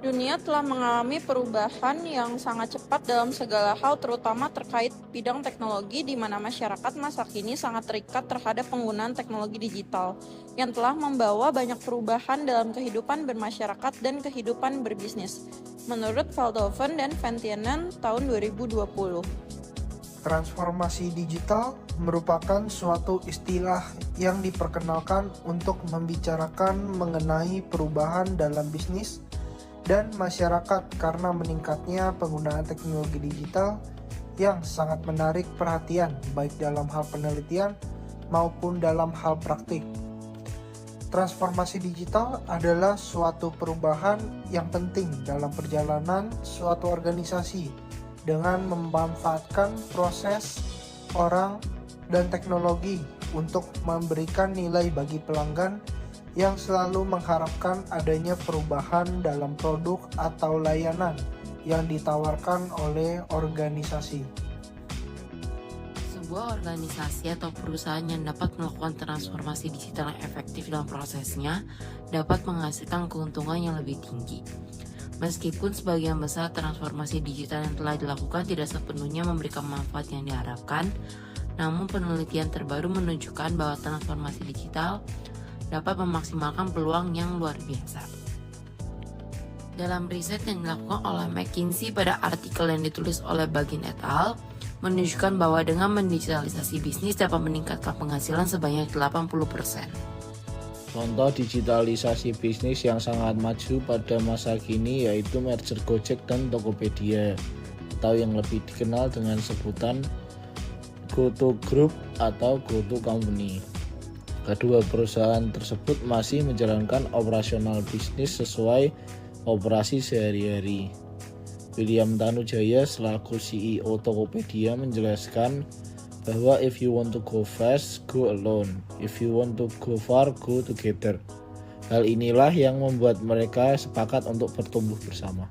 Dunia telah mengalami perubahan yang sangat cepat dalam segala hal, terutama terkait bidang teknologi, di mana masyarakat masa kini sangat terikat terhadap penggunaan teknologi digital, yang telah membawa banyak perubahan dalam kehidupan bermasyarakat dan kehidupan berbisnis. Menurut Veldhoven dan Ventianen tahun 2020. Transformasi digital merupakan suatu istilah yang diperkenalkan untuk membicarakan mengenai perubahan dalam bisnis dan masyarakat karena meningkatnya penggunaan teknologi digital yang sangat menarik perhatian baik dalam hal penelitian maupun dalam hal praktik. Transformasi digital adalah suatu perubahan yang penting dalam perjalanan suatu organisasi dengan memanfaatkan proses, orang, dan teknologi untuk memberikan nilai bagi pelanggan yang selalu mengharapkan adanya perubahan dalam produk atau layanan yang ditawarkan oleh organisasi. Sebuah organisasi atau perusahaan yang dapat melakukan transformasi digital yang efektif dalam prosesnya dapat menghasilkan keuntungan yang lebih tinggi. Meskipun sebagian besar transformasi digital yang telah dilakukan tidak sepenuhnya memberikan manfaat yang diharapkan, namun penelitian terbaru menunjukkan bahwa transformasi digital dapat memaksimalkan peluang yang luar biasa. Dalam riset yang dilakukan oleh McKinsey pada artikel yang ditulis oleh Bagin et al., menunjukkan bahwa dengan mendigitalisasi bisnis dapat meningkatkan penghasilan sebanyak 80%. Contoh digitalisasi bisnis yang sangat maju pada masa kini yaitu merger Gojek dan Tokopedia, atau yang lebih dikenal dengan sebutan GoTo Group atau GoTo Company. Kedua perusahaan tersebut masih menjalankan operasional bisnis sesuai operasi sehari-hari. William Tanujaya selaku CEO Tokopedia menjelaskan bahwa if you want to go fast, go alone. If you want to go far, go together. Hal inilah yang membuat mereka sepakat untuk bertumbuh bersama.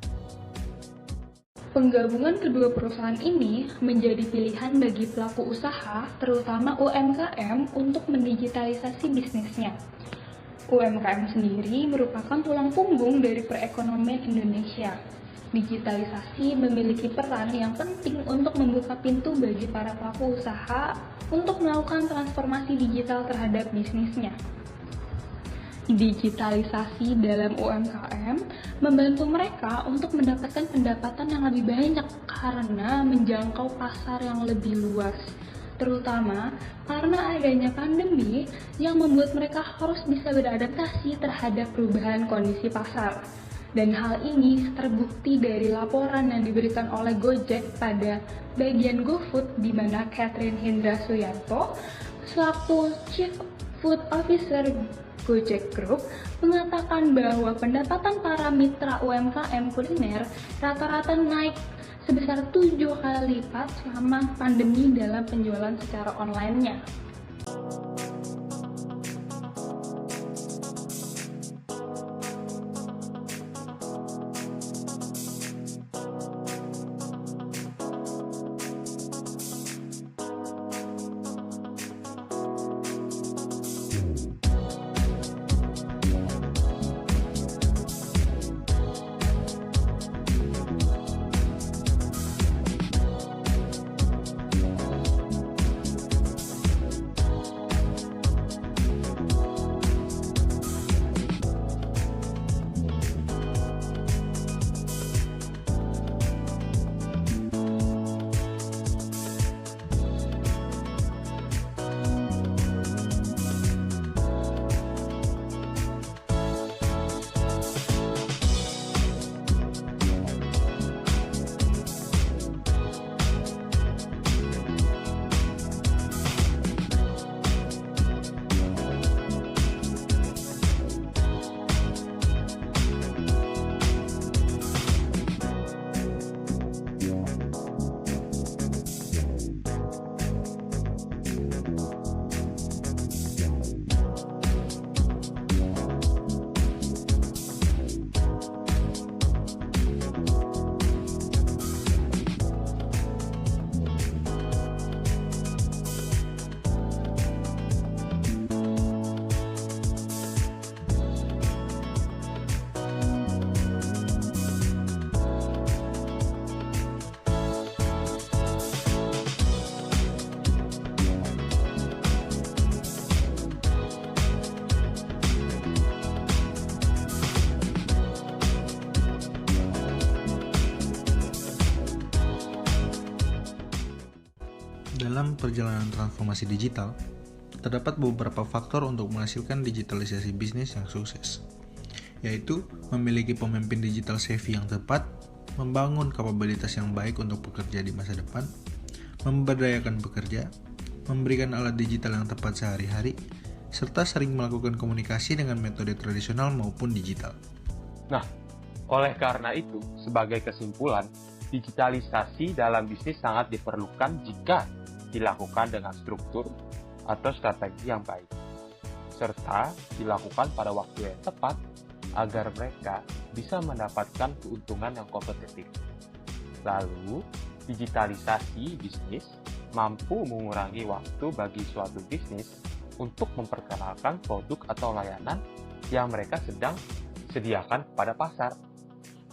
Penggabungan kedua perusahaan ini menjadi pilihan bagi pelaku usaha, terutama UMKM, untuk mendigitalisasi bisnisnya. UMKM sendiri merupakan tulang punggung dari perekonomian Indonesia. Digitalisasi memiliki peran yang penting untuk membuka pintu bagi para pelaku usaha untuk melakukan transformasi digital terhadap bisnisnya. Digitalisasi dalam UMKM membantu mereka untuk mendapatkan pendapatan yang lebih banyak karena menjangkau pasar yang lebih luas, terutama karena adanya pandemi yang membuat mereka harus bisa beradaptasi terhadap perubahan kondisi pasar. Dan hal ini terbukti dari laporan yang diberikan oleh Gojek pada bagian GoFood, di mana Catherine Hindra Suyanto, selaku Chief Food Officer Gojek Group, mengatakan bahwa pendapatan para mitra UMKM kuliner rata-rata naik sebesar 7 kali lipat selama pandemi dalam penjualan secara online-nya. perjalanan transformasi digital, terdapat beberapa faktor untuk menghasilkan digitalisasi bisnis yang sukses, yaitu memiliki pemimpin digital savvy yang tepat, membangun kapabilitas yang baik untuk bekerja di masa depan, memberdayakan pekerja, memberikan alat digital yang tepat sehari-hari, serta sering melakukan komunikasi dengan metode tradisional maupun digital. Nah, oleh karena itu, sebagai kesimpulan, digitalisasi dalam bisnis sangat diperlukan jika dilakukan dengan struktur atau strategi yang baik, serta dilakukan pada waktu yang tepat agar mereka bisa mendapatkan keuntungan yang kompetitif. Lalu, digitalisasi bisnis mampu mengurangi waktu bagi suatu bisnis untuk memperkenalkan produk atau layanan yang mereka sedang sediakan pada pasar,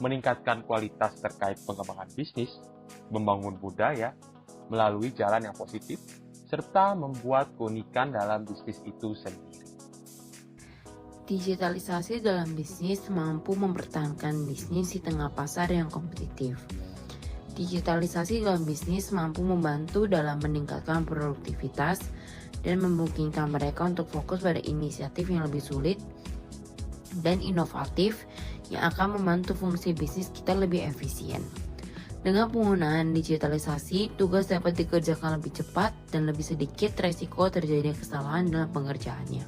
meningkatkan kualitas terkait pengembangan bisnis, membangun budaya melalui jalan yang positif, serta membuat keunikan dalam bisnis itu sendiri. Digitalisasi dalam bisnis mampu mempertahankan bisnis di tengah pasar yang kompetitif. Digitalisasi dalam bisnis mampu membantu dalam meningkatkan produktivitas dan memungkinkan mereka untuk fokus pada inisiatif yang lebih sulit dan inovatif yang akan membantu fungsi bisnis kita lebih efisien. Dengan penggunaan digitalisasi, tugas dapat dikerjakan lebih cepat dan lebih sedikit resiko terjadinya kesalahan dalam pengerjaannya.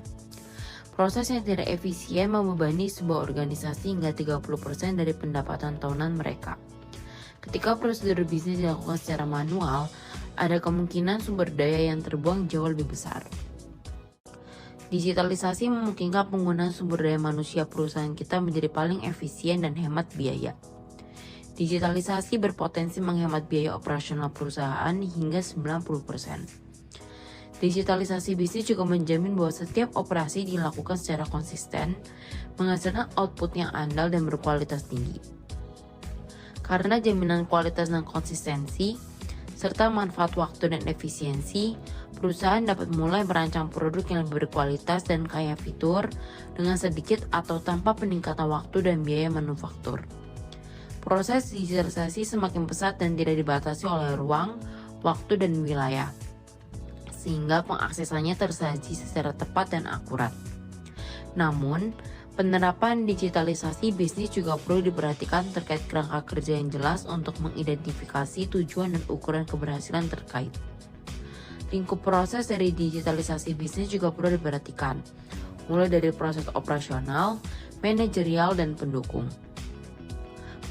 Proses yang tidak efisien membebani sebuah organisasi hingga 30% dari pendapatan tahunan mereka. Ketika prosedur bisnis dilakukan secara manual, ada kemungkinan sumber daya yang terbuang jauh lebih besar. Digitalisasi memungkinkan penggunaan sumber daya manusia perusahaan kita menjadi paling efisien dan hemat biaya. Digitalisasi berpotensi menghemat biaya operasional perusahaan hingga 90%. Digitalisasi bisnis juga menjamin bahwa setiap operasi dilakukan secara konsisten, menghasilkan output yang andal dan berkualitas tinggi. Karena jaminan kualitas dan konsistensi, serta manfaat waktu dan efisiensi, perusahaan dapat mulai merancang produk yang lebih berkualitas dan kaya fitur dengan sedikit atau tanpa peningkatan waktu dan biaya manufaktur. Proses digitalisasi semakin pesat dan tidak dibatasi oleh ruang, waktu, dan wilayah, sehingga pengaksesannya tersaji secara tepat dan akurat. Namun, penerapan digitalisasi bisnis juga perlu diperhatikan terkait kerangka kerja yang jelas untuk mengidentifikasi tujuan dan ukuran keberhasilan terkait. Lingkup proses dari digitalisasi bisnis juga perlu diperhatikan, mulai dari proses operasional, manajerial, dan pendukung.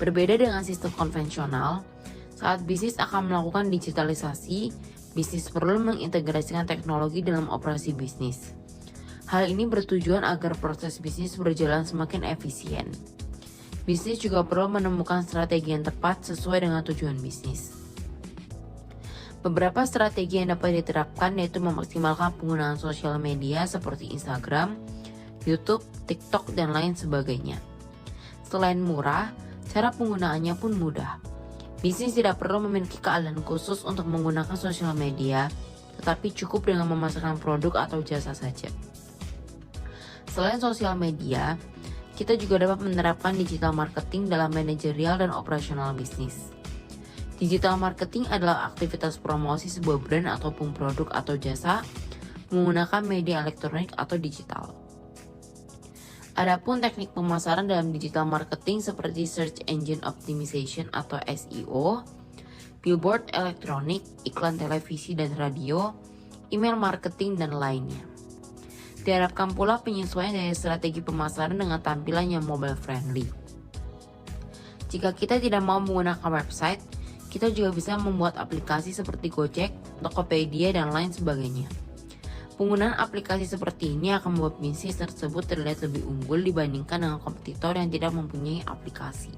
Berbeda dengan sistem konvensional, saat bisnis akan melakukan digitalisasi, bisnis perlu mengintegrasikan teknologi dalam operasi bisnis. Hal ini bertujuan agar proses bisnis berjalan semakin efisien. Bisnis juga perlu menemukan strategi yang tepat sesuai dengan tujuan bisnis. Beberapa strategi yang dapat diterapkan yaitu memaksimalkan penggunaan sosial media seperti Instagram, YouTube, TikTok, dan lain sebagainya. Selain murah, cara penggunaannya pun mudah. Bisnis tidak perlu memiliki keahlian khusus untuk menggunakan sosial media, tetapi cukup dengan memasarkan produk atau jasa saja. Selain sosial media, kita juga dapat menerapkan digital marketing dalam manajerial dan operasional bisnis. Digital marketing adalah aktivitas promosi sebuah brand ataupun produk atau jasa menggunakan media elektronik atau digital. Adapun teknik pemasaran dalam digital marketing seperti search engine optimization atau SEO, billboard elektronik, iklan televisi dan radio, email marketing, dan lainnya. Diharapkan pula penyesuaian dari strategi pemasaran dengan tampilan yang mobile friendly. Jika kita tidak mau menggunakan website, kita juga bisa membuat aplikasi seperti Gojek, Tokopedia, dan lain sebagainya. Penggunaan aplikasi seperti ini akan membuat bisnis tersebut terlihat lebih unggul dibandingkan dengan kompetitor yang tidak mempunyai aplikasi.